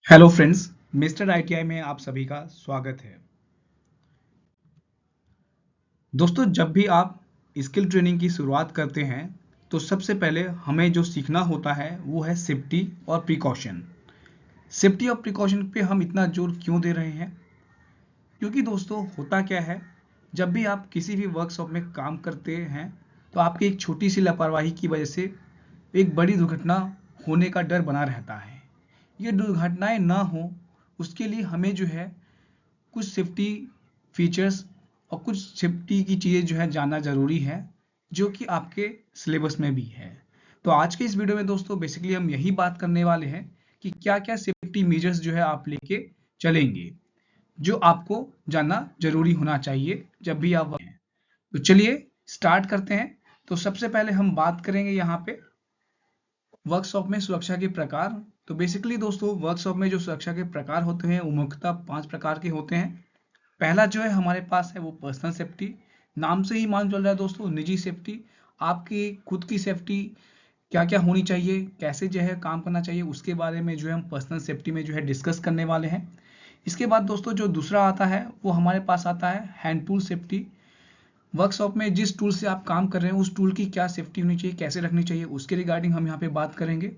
Hello friends, mister ITI में आप सभी का स्वागत है। दोस्तों, जब भी आप स्किल ट्रेनिंग की शुरुआत करते हैं तो सबसे पहले हमें जो सीखना होता है वो है सेफ्टी और प्रिकॉशन। सेफ्टी और प्रिकॉशन पे हम इतना जोर क्यों दे रहे हैं? क्योंकि दोस्तों होता क्या है, जब भी आप किसी भी वर्कशॉप में काम करते हैं तो आपकी एक छोटी सी लापरवाही की वजह से एक बड़ी दुर्घटना होने का डर बना रहता है। ये दुर्घटनाएं ना हो उसके लिए हमें जो है कुछ सेफ्टी फीचर्स और कुछ सेफ्टी की चीज़ें जो है जानना ज़रूरी है, जो कि आपके सिलेबस में भी है। तो आज के इस वीडियो में दोस्तों बेसिकली हम यही बात करने वाले हैं कि क्या क्या सेफ्टी मेजर्स जो है आप लेके चलेंगे, जो आपको जानना जरूरी होना चाहिए जब भी आप हैं। तो चलिए स्टार्ट करते हैं। तो सबसे पहले हम बात करेंगे यहाँ पे वर्कशॉप में सुरक्षा के प्रकार। तो बेसिकली दोस्तों वर्कशॉप में जो सुरक्षा के प्रकार होते हैं वो मुख्यतः 5 प्रकार के होते हैं। पहला जो है हमारे पास है वो पर्सनल सेफ्टी। नाम से ही मालूम चल रहा है दोस्तों, निजी सेफ्टी। आपकी खुद की सेफ्टी क्या क्या होनी चाहिए, कैसे जो है काम करना चाहिए, उसके बारे में जो है हम पर्सनल सेफ्टी में जो है डिस्कस करने वाले हैं। इसके बाद दोस्तों जो दूसरा आता है वो हमारे पास आता है हैंड टूल सेफ्टी। वर्कशॉप में जिस टूल से आप काम कर रहे हैं उस टूल की क्या सेफ्टी होनी चाहिए, कैसे रखनी चाहिए, उसके रिगार्डिंग हम यहाँ पे बात करेंगे।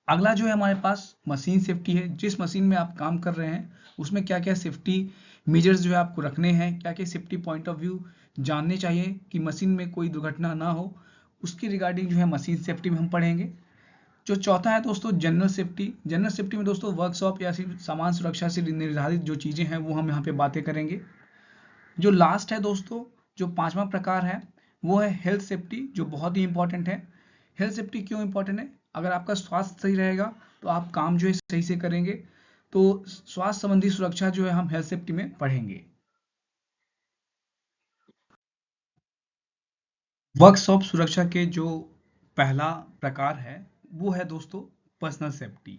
अगला जो है हमारे पास मशीन सेफ्टी है। जिस मशीन में आप काम कर रहे हैं उसमें क्या क्या सेफ्टी मेजर्स जो है आपको रखने हैं, क्या क्या सेफ्टी पॉइंट ऑफ व्यू जानने चाहिए कि मशीन में कोई दुर्घटना ना हो, उसकी रिगार्डिंग जो है मशीन सेफ्टी में हम पढ़ेंगे। जो चौथा है दोस्तों जनरल सेफ्टी। जनरल सेफ्टी में दोस्तों वर्कशॉप या फिर सामान सुरक्षा से निर्धारित जो चीज़ें हैं वो हम यहाँ पे बातें करेंगे। जो लास्ट है दोस्तों, जो पांचवा प्रकार है वो है हेल्थ सेफ्टी, जो बहुत ही इंपॉर्टेंट है। हेल्थ सेफ्टी क्यों इंपॉर्टेंट है? अगर आपका स्वास्थ्य सही रहेगा तो आप काम जो है सही से करेंगे। तो स्वास्थ्य संबंधी सुरक्षा जो है हम हेल्थ सेफ्टी में पढ़ेंगे। वर्कशॉप सुरक्षा के जो पहला प्रकार है वो है दोस्तों पर्सनल सेफ्टी,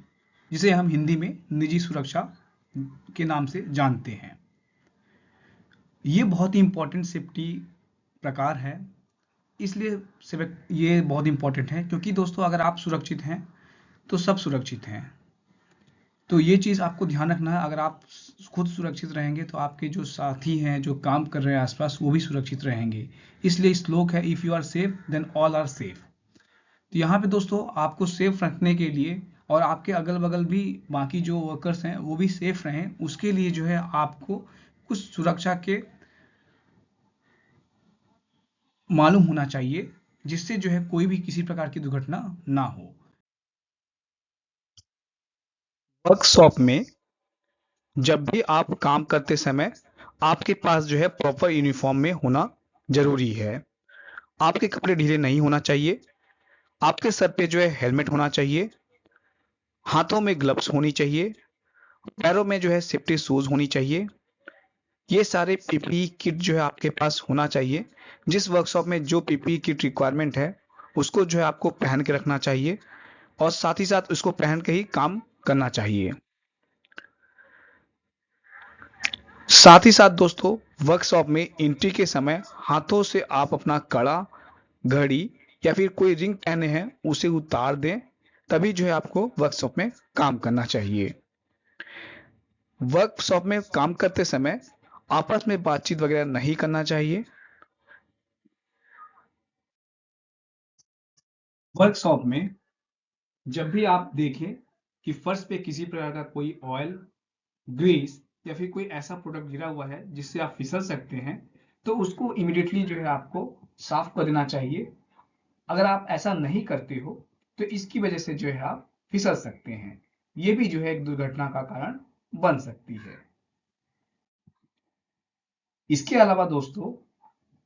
जिसे हम हिंदी में निजी सुरक्षा के नाम से जानते हैं। ये बहुत ही इंपॉर्टेंट सेफ्टी प्रकार है, इसलिए ये बहुत इंपॉर्टेंट है क्योंकि दोस्तों अगर आप सुरक्षित हैं तो सब सुरक्षित हैं। तो ये चीज़ आपको ध्यान रखना है। अगर आप खुद सुरक्षित रहेंगे तो आपके जो साथी हैं जो काम कर रहे हैं आसपास वो भी सुरक्षित रहेंगे। इसलिए श्लोक है if you are safe then all are safe. तो यहाँ पे दोस्तों आपको सेफ रखने के लिए और आपके अगल बगल भी बाकी जो वर्कर्स हैं वो भी सेफ रहें, उसके लिए जो है आपको कुछ सुरक्षा के मालूम होना चाहिए, जिससे जो है कोई भी किसी प्रकार की दुर्घटना ना हो। वर्कशॉप में जब भी आप काम करते समय आपके पास जो है प्रॉपर यूनिफॉर्म में होना जरूरी है। आपके कपड़े ढीले नहीं होना चाहिए। आपके सर पे जो है हेलमेट होना चाहिए। हाथों में ग्लव्स होनी चाहिए। पैरों में जो है सेफ्टी शूज होनी चाहिए। ये सारे पीपीई किट जो है आपके पास होना चाहिए। जिस वर्कशॉप में जो पीपीई किट रिक्वायरमेंट है उसको जो है आपको पहन के रखना चाहिए और साथ ही साथ उसको पहन के ही काम करना चाहिए। साथ ही साथ दोस्तों वर्कशॉप में एंट्री के समय हाथों से आप अपना कड़ा, घड़ी या फिर कोई रिंग पहने हैं उसे उतार दें, तभी जो है आपको वर्कशॉप में काम करना चाहिए। वर्कशॉप में काम करते समय आपस में बातचीत वगैरह नहीं करना चाहिए। वर्कशॉप में जब भी आप देखें कि फर्श पे किसी प्रकार का कोई ऑयल, ग्रीस या फिर कोई ऐसा प्रोडक्ट गिरा हुआ है जिससे आप फिसल सकते हैं, तो उसको इमिडिएटली जो है आपको साफ कर देना चाहिए। अगर आप ऐसा नहीं करते हो तो इसकी वजह से जो है आप फिसल सकते हैं। ये भी जो है एक दुर्घटना का कारण बन सकती है। इसके अलावा दोस्तों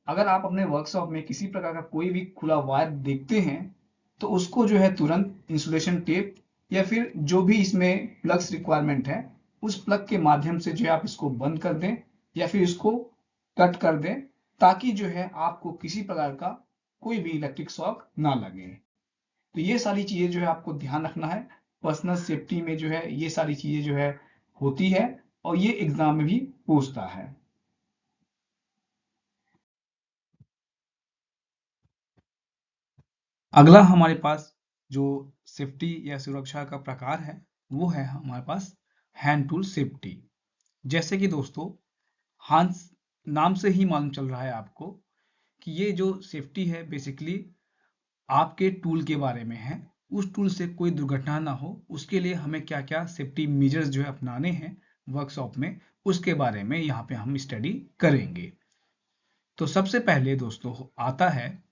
अगर आप अपने वर्कशॉप में किसी प्रकार का कोई भी खुला वायर देखते हैं तो उसको जो है तुरंत इंसुलेशन टेप या फिर जो भी इसमें प्लग्स रिक्वायरमेंट है उस प्लग के माध्यम से जो है आप इसको बंद कर दें या फिर इसको कट कर दें, ताकि जो है आपको किसी प्रकार का कोई भी इलेक्ट्रिक शॉक ना लगे। तो ये सारी चीजें जो है आपको ध्यान रखना है। पर्सनल सेफ्टी में जो है ये सारी चीजें जो है होती है और ये एग्जाम में भी पूछता है। अगला हमारे पास जो सेफ्टी या सुरक्षा का प्रकार है वो है हमारे पास हैंड टूल सेफ्टी। जैसे कि दोस्तों हांस नाम से ही मालूम चल रहा है आपको कि ये जो सेफ्टी है बेसिकली आपके टूल के बारे में है। उस टूल से कोई दुर्घटना ना हो उसके लिए हमें क्या क्या सेफ्टी मेजर्स जो है अपनाने हैं वर्कशॉप में, उसके बारे में यहाँ पे हम स्टडी करेंगे। तो सबसे पहले दोस्तों आता है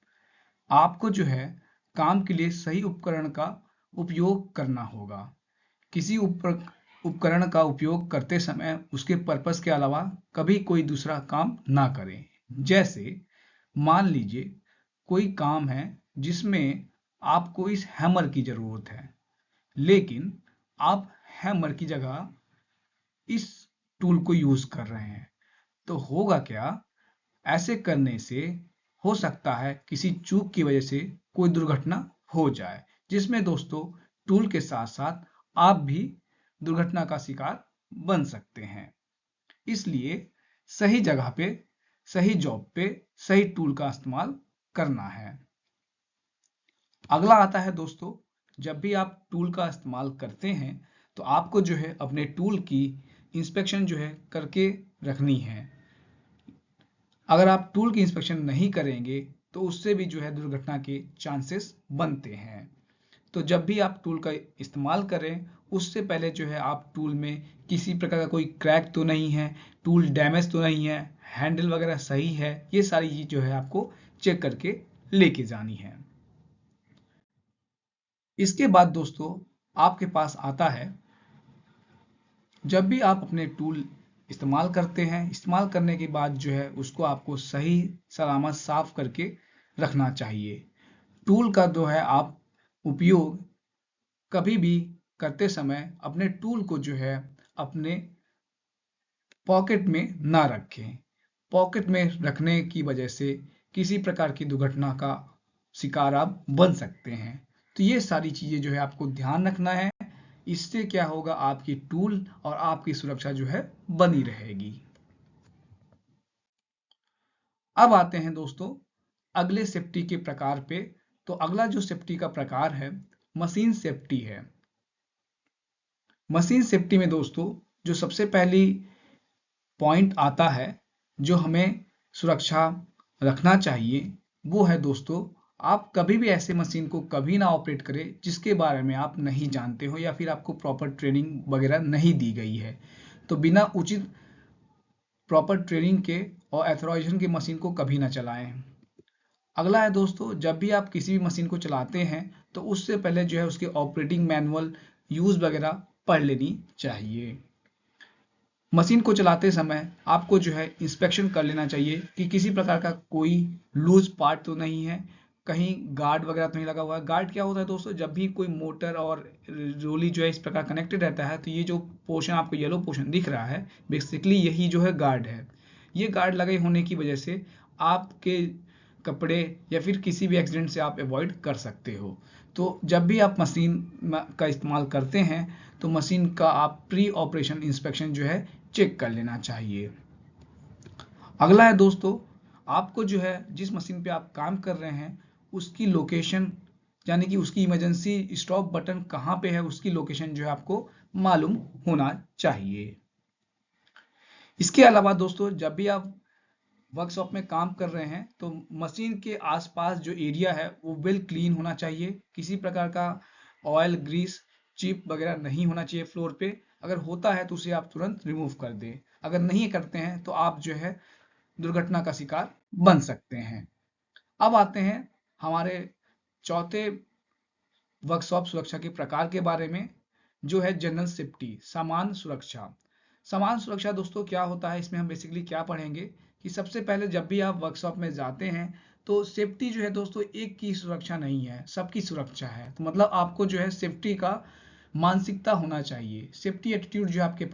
आपको जो है काम के लिए सही उपकरण का उपयोग करना होगा। किसी उपकरण का उपयोग करते समय उसके पर्पस के अलावा कभी कोई दूसरा काम ना करें। जैसे मान लीजिए कोई काम है जिसमें आपको इस हैमर की जरूरत है, लेकिन आप हैमर की जगह इस टूल को यूज कर रहे हैं, तो होगा क्या, ऐसे करने से हो सकता है किसी चूक की वजह से कोई दुर्घटना हो जाए, जिसमें दोस्तों टूल के साथ साथ आप भी दुर्घटना का शिकार बन सकते हैं। इसलिए सही जगह पे, सही जॉब पे सही टूल का इस्तेमाल करना है। अगला आता है दोस्तों, जब भी आप टूल का इस्तेमाल करते हैं तो आपको जो है अपने टूल की इंस्पेक्शन जो है करके रखनी है। अगर आप टूल की इंस्पेक्शन नहीं करेंगे तो उससे भी जो है दुर्घटना के चांसेस बनते हैं। तो जब भी आप टूल का इस्तेमाल करें उससे पहले जो है आप टूल में किसी प्रकार का कोई क्रैक तो नहीं है, टूल डैमेज तो नहीं है, हैंडल वगैरह सही है, ये सारी चीज जो है आपको चेक करके लेके जानी है। इसके बाद दोस्तों आपके पास आता है, जब भी आप अपने टूल इस्तेमाल करते हैं, इस्तेमाल करने के बाद जो है उसको आपको सही सलामत साफ करके रखना चाहिए। टूल का जो है आप उपयोग कभी भी करते समय अपने टूल को जो है अपने पॉकेट में ना रखें। पॉकेट में रखने की वजह से किसी प्रकार की दुर्घटना का शिकार आप बन सकते हैं। तो ये सारी चीजें जो है आपको ध्यान रखना है। इससे क्या होगा, आपकी टूल और आपकी सुरक्षा जो है बनी रहेगी। अब आते हैं दोस्तों अगले सेफ्टी के प्रकार पे। तो अगला जो सेफ्टी का प्रकार है मशीन सेफ्टी है। मशीन सेफ्टी में दोस्तों जो सबसे पहली पॉइंट आता है जो हमें सुरक्षा रखना चाहिए वो है दोस्तों, आप कभी भी ऐसे मशीन को कभी ना ऑपरेट करें जिसके बारे में आप नहीं जानते हो या फिर आपको प्रॉपर ट्रेनिंग वगैरह नहीं दी गई है। तो बिना उचित प्रॉपर ट्रेनिंग के और एथोराइजेशन की मशीन को कभी ना चलाएं। अगला है दोस्तों, जब भी आप किसी भी मशीन को चलाते हैं तो उससे पहले जो है उसके ऑपरेटिंग मैनुअल यूज वगैरह पढ़ लेनी चाहिए। मशीन को चलाते समय आपको जो है इंस्पेक्शन कर लेना चाहिए कि किसी प्रकार का कोई लूज पार्ट तो नहीं है, कहीं गार्ड वगैरह तो नहीं लगा हुआ है। गार्ड क्या होता है दोस्तों, जब भी कोई मोटर और रोली जो है इस प्रकार कनेक्टेड रहता है तो ये जो पोर्शन आपको येलो पोर्शन दिख रहा है बेसिकली यही जो है गार्ड है। ये गार्ड लगे होने की वजह से आपके कपड़े या फिर किसी भी एक्सीडेंट से आप अवॉइड कर सकते हो। तो जब भी आप मशीन का इस्तेमाल करते हैं तो मशीन का आप प्री ऑपरेशन इंस्पेक्शन जो है चेक कर लेना चाहिए। अगला है दोस्तों, आपको जो है जिस मशीन पे आप काम कर रहे हैं उसकी लोकेशन यानी कि उसकी इमरजेंसी स्टॉप बटन कहाँ पे है उसकी लोकेशन जो है आपको मालूम होना चाहिए। इसके अलावा दोस्तों जब भी आप वर्कशॉप में काम कर रहे हैं तो मशीन के आसपास जो एरिया है वो वेल क्लीन होना चाहिए। किसी प्रकार का ऑयल ग्रीस चिप वगैरह नहीं होना चाहिए फ्लोर पे। अगर होता है तो उसे आप तुरंत रिमूव कर दें। अगर नहीं करते हैं तो आप जो है दुर्घटना का शिकार बन सकते हैं। अब आते हैं हमारे चौथे वर्कशॉप सुरक्षा के प्रकार के बारे में, जो है जनरल सेफ्टी, सामान्य सुरक्षा। सामान्य सुरक्षा दोस्तों क्या होता है, इसमें हम बेसिकली क्या पढ़ेंगे कि सबसे पहले जब भी आप वर्कशॉप में जाते हैं तो सेफ्टी जो है दोस्तों एक की सुरक्षा नहीं है, सबकी सुरक्षा है। तो मतलब आपको जो है सेफ्टी का मानसिकता होना चाहिए, सेफ्टी एटीट्यूड जो है आपके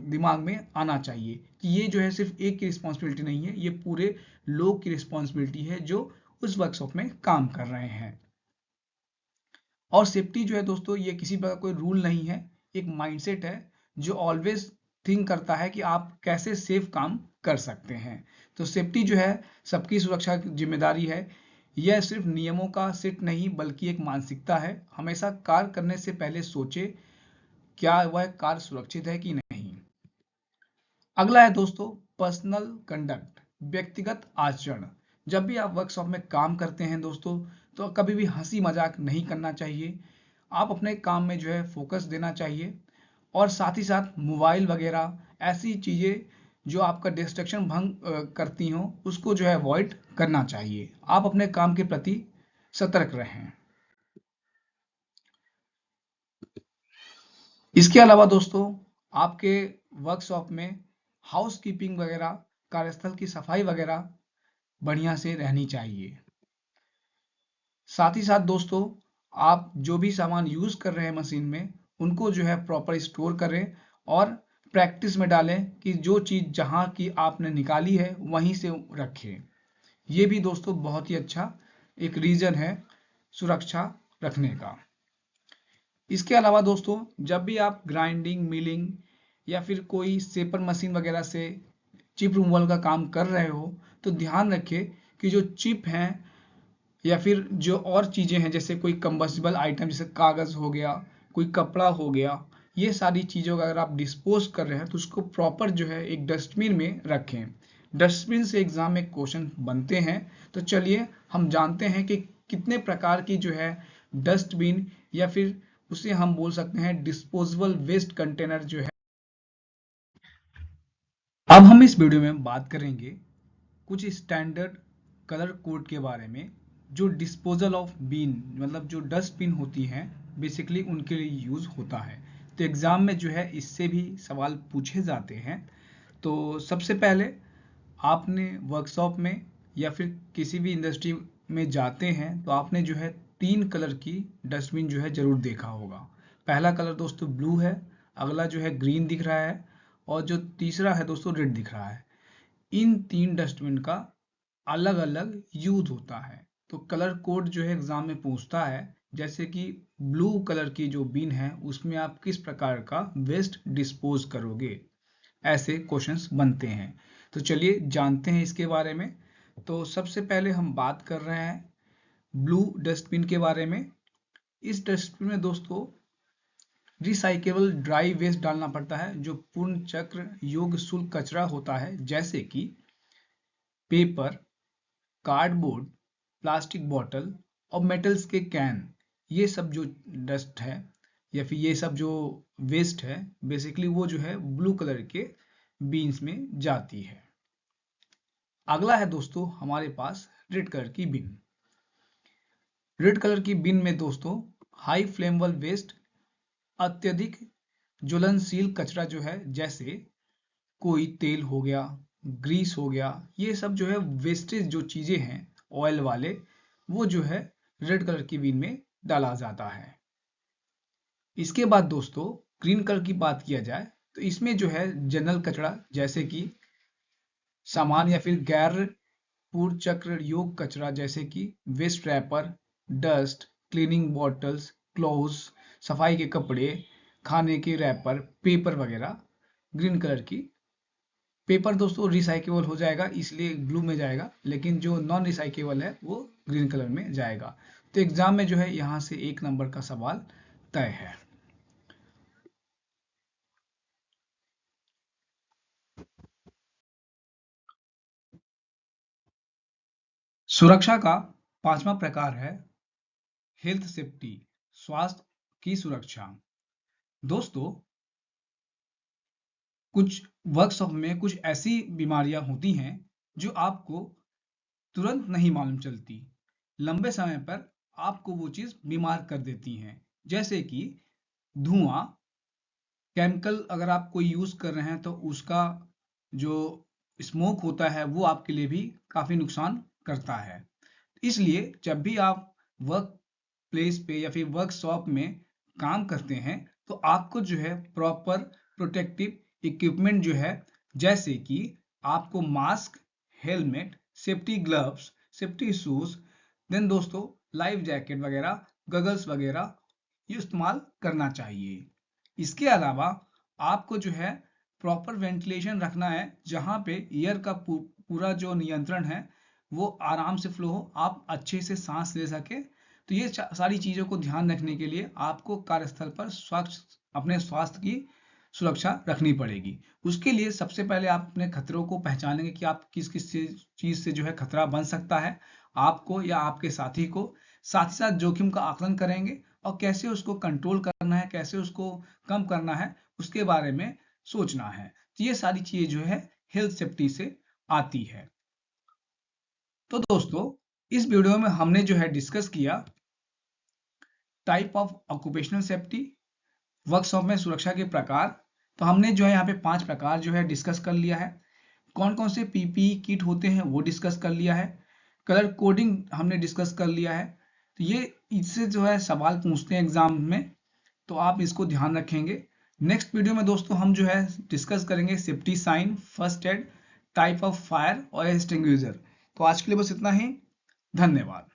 दिमाग में आना चाहिए कि ये जो है सिर्फ एक की रिस्पॉन्सिबिलिटी नहीं है, ये पूरे लोग की रिस्पॉन्सिबिलिटी है जो उस वर्कशॉप में काम कर रहे हैं। और सेफ्टी जो है दोस्तों ये किसी प्रकार कोई रूल नहीं है, एक माइंडसेट है जो ऑलवेज थिंक करता है कि आप कैसे सेफ काम कर सकते हैं। तो सेफ्टी जो है सबकी सुरक्षा की जिम्मेदारी है। यह सिर्फ नियमों का सेट नहीं बल्कि एक मानसिकता है। हमेशा कार्य करने से पहले सोचे क्या वह कार्य सुरक्षित है कि नहीं। अगला है दोस्तों पर्सनल कंडक्ट, व्यक्तिगत आचरण। जब भी आप वर्कशॉप में काम करते हैं दोस्तों, तो कभी भी हंसी मजाक नहीं करना चाहिए। आप अपने काम में जो है फोकस देना चाहिए, और साथ ही साथ मोबाइल वगैरह ऐसी चीजें जो आपका डिस्ट्रैक्शन भंग करती हो, उसको जो है अवॉइड करना चाहिए। आप अपने काम के प्रति सतर्क रहें। इसके अलावा दोस्तों आपके वर्कशॉप में हाउस कीपिंग वगैरह, कार्यस्थल की सफाई वगैरह बढ़िया से रहनी चाहिए। साथ ही साथ दोस्तों आप जो भी सामान यूज कर रहे हैं मशीन में, उनको जो है प्रॉपर स्टोर करें और प्रैक्टिस में डालें कि जो चीज जहां की आपने निकाली है वहीं से रखें। ये भी दोस्तों बहुत ही अच्छा एक रीजन है सुरक्षा रखने का। इसके अलावा दोस्तों जब भी आप ग्राइंडिंग, मिलिंग या फिर कोई सेपर मशीन वगैरह से चिप रिमूवल का काम कर रहे हो, तो ध्यान रखें कि जो चिप हैं या फिर जो और चीजें हैं, जैसे कोई कंबस्टिबल आइटम जैसे कागज हो गया, कोई कपड़ा हो गया, ये सारी चीजों का अगर आप डिस्पोज कर रहे हैं तो उसको प्रॉपर जो है एक डस्टबिन में रखें। डस्टबिन से एग्जाम में क्वेश्चन बनते हैं। तो चलिए हम जानते हैं कि कितने प्रकार की जो है डस्टबिन या फिर उसे हम बोल सकते हैं डिस्पोजेबल वेस्ट कंटेनर जो है। अब हम इस वीडियो में बात करेंगे कुछ स्टैंडर्ड कलर कोड के बारे में, जो डिस्पोजल ऑफ बीन मतलब जो डस्टबिन होती हैं बेसिकली उनके लिए यूज होता है। तो एग्जाम में जो है इससे भी सवाल पूछे जाते हैं। तो सबसे पहले आपने वर्कशॉप में या फिर किसी भी इंडस्ट्री में जाते हैं तो आपने जो है 3 कलर की डस्टबिन जो है जरूर देखा होगा। पहला कलर दोस्तों ब्लू है, अगला जो है ग्रीन दिख रहा है, और जो तीसरा है दोस्तों रेड दिख रहा है। इन 3 डस्टबिन का अलग अलग यूज होता है। तो कलर कोड जो है एग्जाम में पूछता है, जैसे कि ब्लू कलर की जो बिन है उसमें आप किस प्रकार का वेस्ट डिस्पोज करोगे, ऐसे क्वेश्चंस बनते हैं। तो चलिए जानते हैं इसके बारे में। तो सबसे पहले हम बात कर रहे हैं ब्लू डस्टबिन के बारे में। इस डस्टबिन में दोस्तों रिसाइकेबल ड्राई वेस्ट डालना पड़ता है, जो पूर्ण चक्र योग्य शुल्क कचरा होता है, जैसे कि पेपर, कार्डबोर्ड, प्लास्टिक बॉटल और मेटल्स के कैन। ये सब जो डस्ट है या फिर ये सब जो वेस्ट है बेसिकली वो जो है ब्लू कलर के बीन्स में जाती है। अगला है दोस्तों हमारे पास रेड कलर की बिन। रेड कलर की बिन में दोस्तों हाई फ्लेमेबल वेस्ट, अत्यधिक ज्वलनशील कचरा जो है, जैसे कोई तेल हो गया, ग्रीस हो गया, ये सब जो है वेस्टेज जो चीजें हैं ऑयल वाले, वो जो है रेड कलर की बिन में डाला जाता है। इसके बाद दोस्तों ग्रीन कलर की बात किया जाए तो इसमें जो है जनरल कचरा, जैसे कि सामान या फिर गैर पूर्ण चक्र योग कचरा, जैसे कि waste wrapper, dust, cleaning bottles, clothes, सफाई के कपड़े, खाने के रैपर, पेपर वगैरह। ग्रीन कलर की पेपर दोस्तों रिसाइकेबल हो जाएगा इसलिए ब्लू में जाएगा, लेकिन जो नॉन रिसाइकेबल है वो ग्रीन कलर में जाएगा। तो एग्जाम में जो है यहाँ से 1 नंबर का सवाल तय है। सुरक्षा का 5वां प्रकार है हेल्थ सेफ्टी, स्वास्थ्य की सुरक्षा। दोस्तों कुछ वर्कशॉप में कुछ ऐसी बीमारियां होती हैं जो आपको तुरंत नहीं मालूम चलती, लंबे समय पर आपको वो चीज बीमार कर देती हैं, जैसे कि धुआं, केमिकल अगर आप कोई यूज कर रहे हैं तो उसका जो स्मोक होता है वो आपके लिए भी काफी नुकसान करता है। इसलिए जब भी आप वर्क प्लेस पे या फिर वर्कशॉप में काम करते हैं तो आपको जो है प्रॉपर प्रोटेक्टिव इक्विपमेंट जो है, जैसे कि आपको mask, helmet, safety gloves, safety shoes, then दोस्तों लाइफ जैकेट वगैरह, गगल्स वगैरह ये इस्तेमाल करना चाहिए। इसके अलावा आपको जो है प्रॉपर वेंटिलेशन रखना है, जहां पे एयर का पूरा जो नियंत्रण है वो आराम से फ्लो हो, आप अच्छे से सांस ले सके, तो ये सारी चीज़ों को ध्यान रखने के लिए आपको कार्यस्थल पर अपने स्वास्थ्य की सुरक्षा रखनी पड़ेगी। उसके लिए सबसे पहले आप अपने खतरों को पहचानेंगे कि आप किस किस चीज़ से जो है खतरा बन सकता है आपको या आपके साथी को। साथ ही साथ जोखिम का आकलन करेंगे और कैसे उसको कंट्रोल करना है, कैसे उसको कम करना है, उसके बारे में सोचना है। तो ये सारी चीज़ें जो है हेल्थ सेफ्टी से आती है। तो दोस्तों, इस वीडियो में हमने जो है डिस्कस किया type of occupational safety, workshop में सुरक्षा के प्रकार। तो हमने जो है यहाँ पे 5 प्रकार जो है डिस्कस कर लिया है। कौन कौन से पीपीई किट होते हैं वो डिस्कस कर लिया है। कलर कोडिंग हमने डिस्कस कर लिया है। तो ये इससे जो है सवाल पूछते हैं एग्जाम में, तो आप इसको ध्यान रखेंगे। नेक्स्ट वीडियो में दोस्तों हम जो है डिस्कस करेंगे safety sign, first aid, type of fire और एक्सटिंग्विशर। तो आज के लिए बस इतना ही। धन्यवाद।